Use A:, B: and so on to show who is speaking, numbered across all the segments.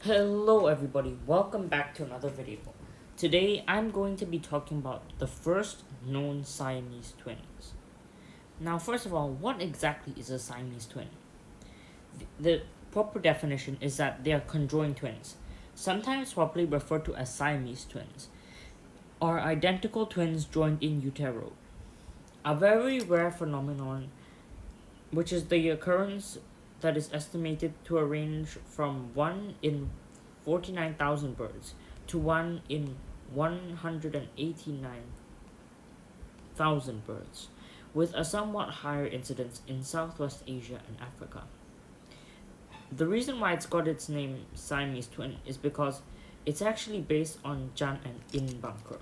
A: Hello everybody, welcome back to another video. Today I'm going to be talking about the first known Siamese twins. Now first of all, what exactly is a Siamese twin? The proper definition is that they are conjoined twins, sometimes properly referred to as Siamese twins, are identical twins joined in utero. A very rare phenomenon which is the occurrence that is estimated to range from 1 in 49,000 birds to 1 in 189,000 birds, with a somewhat higher incidence in Southwest Asia and Africa. The reason why it's got its name Siamese twin is because it's actually based on Chang and Eng Bunker.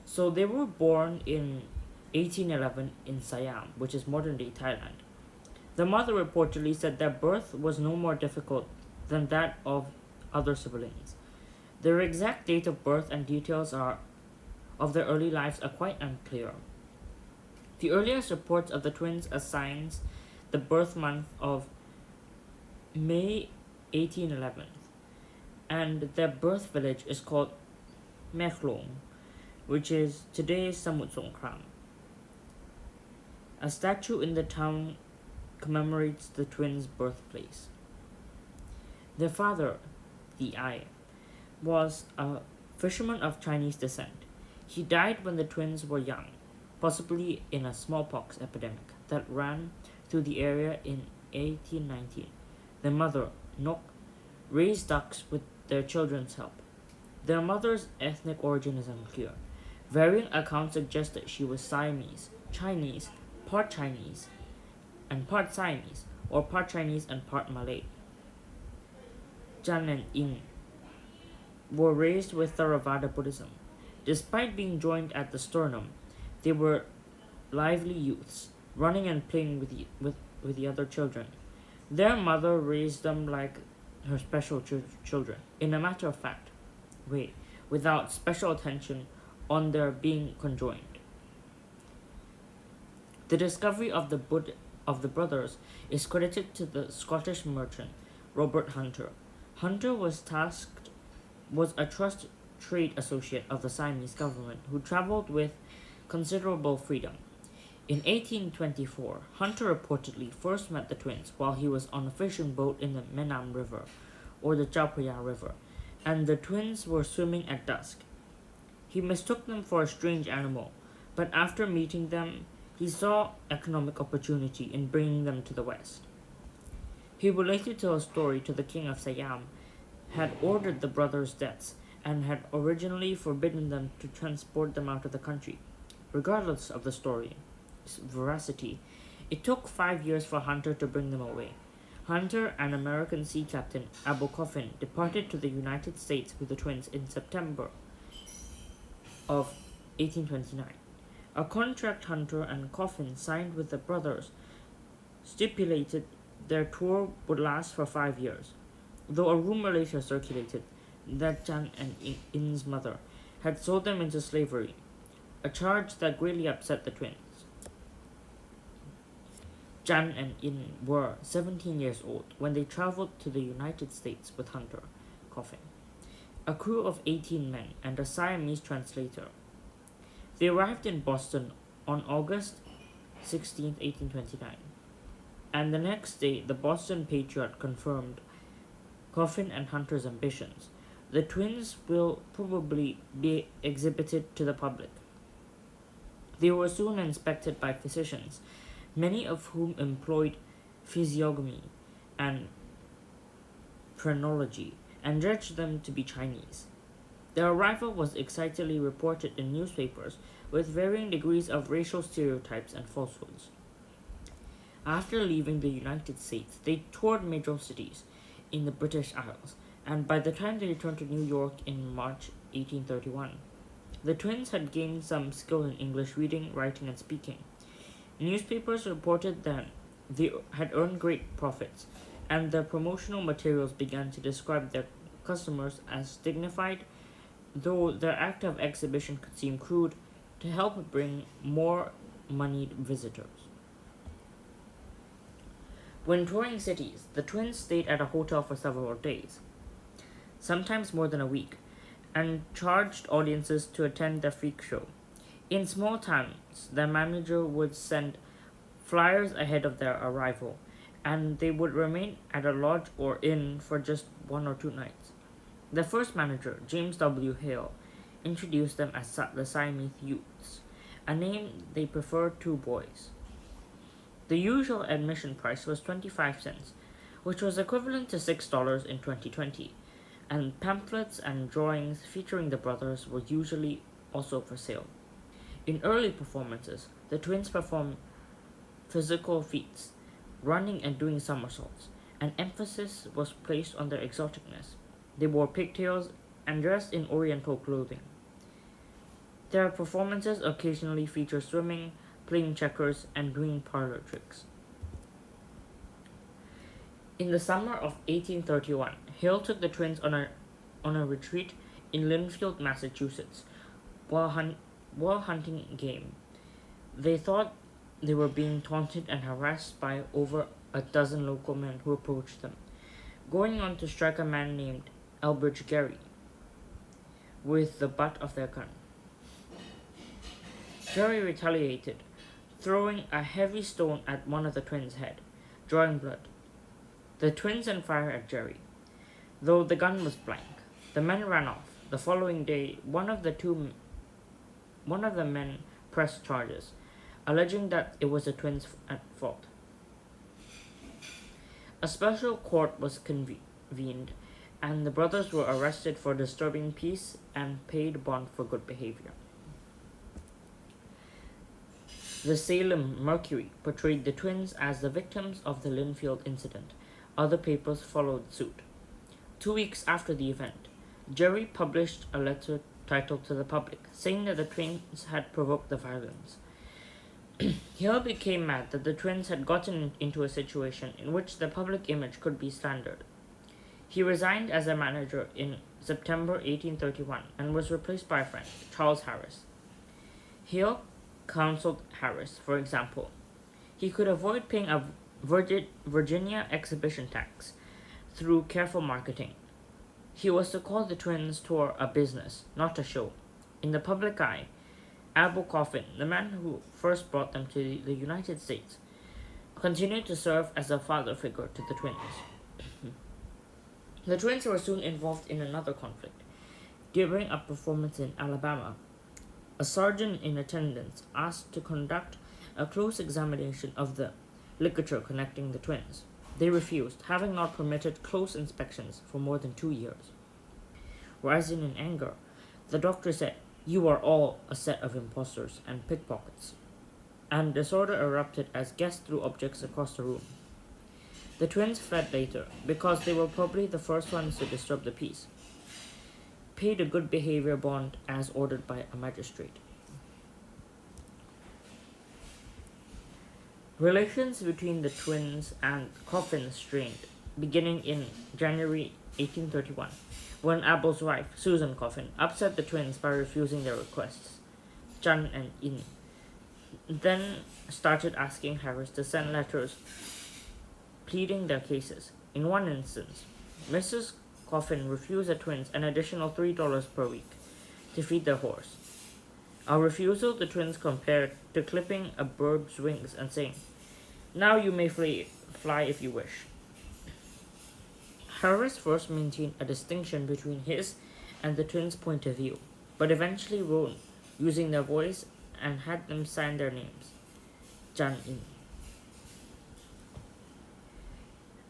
A: So they were born in 1811 in Siam, which is modern day Thailand. The mother reportedly said their birth was no more difficult than that of other siblings. Their exact date of birth and details of their early lives are quite unclear. The earliest reports of the twins assigns the birth month of May 1811, and their birth village is called Mekhlong, which is today's Samut Songkram. A statue in the town commemorates the twins' birthplace. Their father, the Ai, was a fisherman of Chinese descent. He died when the twins were young, possibly in a smallpox epidemic that ran through the area in 1819. Their mother, Nok, raised ducks with their children's help. Their mother's ethnic origin is unclear. Varying accounts suggest that she was Siamese, Chinese, and part Siamese, or part Chinese and part Malay. Chang and Eng were raised with Theravada Buddhism. Despite being joined at the sternum, they were lively youths, running and playing with the other children. Their mother raised them like her special children, in a matter of fact way, without special attention on their being conjoined. The discovery of the brothers is credited to the Scottish merchant Robert Hunter. Hunter was a trust trade associate of the Siamese government who traveled with considerable freedom. In 1824, Hunter reportedly first met the twins while he was on a fishing boat in the Menam River, or the Chao Phraya River, and the twins were swimming at dusk. He mistook them for a strange animal, but after meeting them, he saw economic opportunity in bringing them to the West. He would later tell a story to the king of Siam, had ordered the brothers' deaths, and had originally forbidden them to transport them out of the country. Regardless of the story's veracity, it took 5 years for Hunter to bring them away. Hunter and American sea captain Abu Coffin departed to the United States with the twins in September of 1829. A contract Hunter and Coffin signed with the brothers stipulated their tour would last for 5 years, though a rumor later circulated that Chang and Eng's mother had sold them into slavery, a charge that greatly upset the twins. Chang and Eng were 17 years old when they traveled to the United States with Hunter, Coffin, a crew of 18 men, and a Siamese translator. They arrived in Boston on August 16, 1829, and the next day the Boston Patriot confirmed Coffin and Hunter's ambitions. The twins will probably be exhibited to the public. They were soon inspected by physicians, many of whom employed physiognomy and phrenology, and judged them to be Chinese. Their arrival was excitedly reported in newspapers with varying degrees of racial stereotypes and falsehoods. After leaving the United States, they toured major cities in the British Isles, and by the time they returned to New York in March 1831, the twins had gained some skill in English reading, writing, and speaking. Newspapers reported that they had earned great profits, and their promotional materials began to describe their customers as dignified, though their act of exhibition could seem crude, to help bring more moneyed visitors. When touring cities, the twins stayed at a hotel for several days. sometimes more than a week, and charged audiences to attend their freak show. In small towns, their manager would send flyers ahead of their arrival, and they would remain at a lodge or inn for just 1 or 2 nights. Their first manager, James W. Hale, introduced them as the Siamese youths, a name they preferred to boys. The usual admission price was 25 cents, which was equivalent to $6 in 2020, and pamphlets and drawings featuring the brothers were usually also for sale. In early performances, the twins performed physical feats, running and doing somersaults, and emphasis was placed on their exoticness. They wore pigtails and dressed in oriental clothing. Their performances occasionally feature swimming, playing checkers, and doing parlor tricks. In the summer of 1831, Hale took the twins on a retreat in Linfield, Massachusetts, while hunting game. They thought they were being taunted and harassed by over a dozen local men who approached them, going on to strike a man named Elbridge Gerry with the butt of their gun. Gerry retaliated, throwing a heavy stone at one of the twins' head, drawing blood. The twins then fired at Gerry, though the gun was blank. The men ran off. The following day, one of the men pressed charges, alleging that it was the twins at fault. A special court was convened, and the brothers were arrested for disturbing peace and paid bond for good behavior. The Salem Mercury portrayed the twins as the victims of the Linfield incident. Other papers followed suit. 2 weeks after the event, Gerry published a letter titled to the public, saying that the twins had provoked the violence. Hale became mad that the twins had gotten into a situation in which the public image could be slandered. He resigned as a manager in September 1831 and was replaced by a friend, Charles Harris. Hale counseled Harris, for example, he could avoid paying a Virginia exhibition tax through careful marketing. He was to call the twins' tour a business, not a show. In the public eye, Abel Coffin, the man who first brought them to the United States, continued to serve as a father figure to the twins. The twins were soon involved in another conflict. During a performance in Alabama, a sergeant in attendance asked to conduct a close examination of the ligature connecting the twins. They refused, having not permitted close inspections for more than 2 years. Rising in anger, the doctor said, "You are all a set of impostors and pickpockets," and disorder erupted as guests threw objects across the room. The twins fled later, because they were probably the first ones to disturb the peace, paid a good behavior bond as ordered by a magistrate. Relations between the twins and Coffin strained, beginning in January 1831, when Abel's wife, Susan Coffin, upset the twins by refusing their requests. Chang and Eng then started asking Harris to send letters pleading their cases. In one instance, Mrs. Coffin refused the twins an additional $3 per week to feed their horse. A refusal the twins compared to clipping a bird's wings and saying, "Now you may fly if you wish." Harris first maintained a distinction between his and the twins' point of view, but eventually wrote using their voice and had them sign their names, Chang Eng.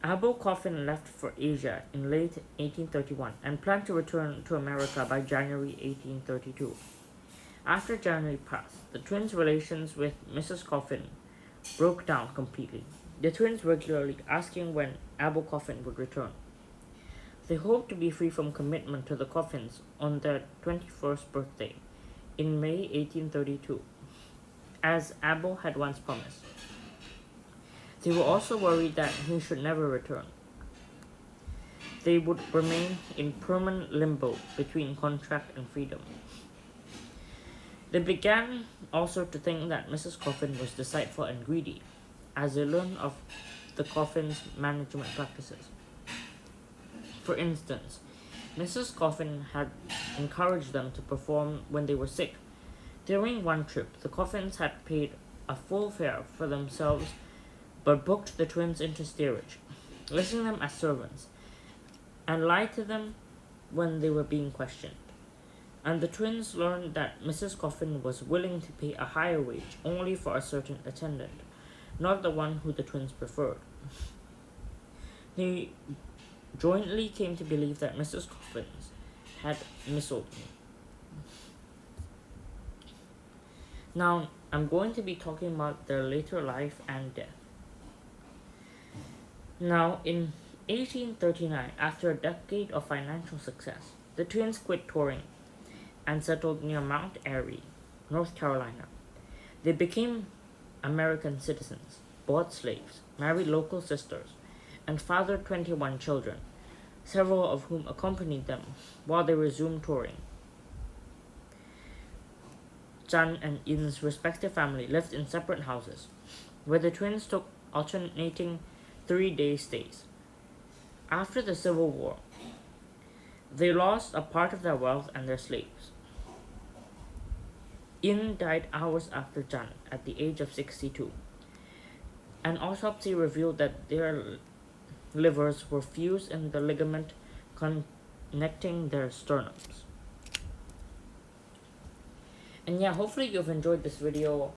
A: Abel Coffin left for Asia in late 1831 and planned to return to America by January 1832. After January passed, the twins' relations with Mrs. Coffin broke down completely, the twins regularly asking when Abel Coffin would return. They hoped to be free from commitment to the Coffins on their 21st birthday in May 1832, as Abel had once promised. They were also worried that he should never return. They would remain in permanent limbo between contract and freedom. They began also to think that Mrs. Coffin was deceitful and greedy, as they learned of the Coffin's management practices. For instance, Mrs. Coffin had encouraged them to perform when they were sick. During one trip, the Coffins had paid a full fare for themselves but booked the twins into steerage, listing them as servants, and lied to them when they were being questioned. And the twins learned that Mrs. Coffin was willing to pay a higher wage only for a certain attendant, not the one who the twins preferred. They jointly came to believe that Mrs. Coffin had missold me. Now, I'm going to be talking about their later life and death. Now, in 1839, after a decade of financial success, the twins quit touring and settled near Mount Airy, North Carolina. They became American citizens, bought slaves, married local sisters, and fathered 21 children, several of whom accompanied them while they resumed touring. Chang and Eng's respective family lived in separate houses, where the twins took alternating 3-day stays. After the Civil War, they lost a part of their wealth and their slaves. Eng died hours after Chang at the age of 62. An autopsy revealed that their livers were fused in the ligament connecting their sternums. And yeah, hopefully you've enjoyed this video.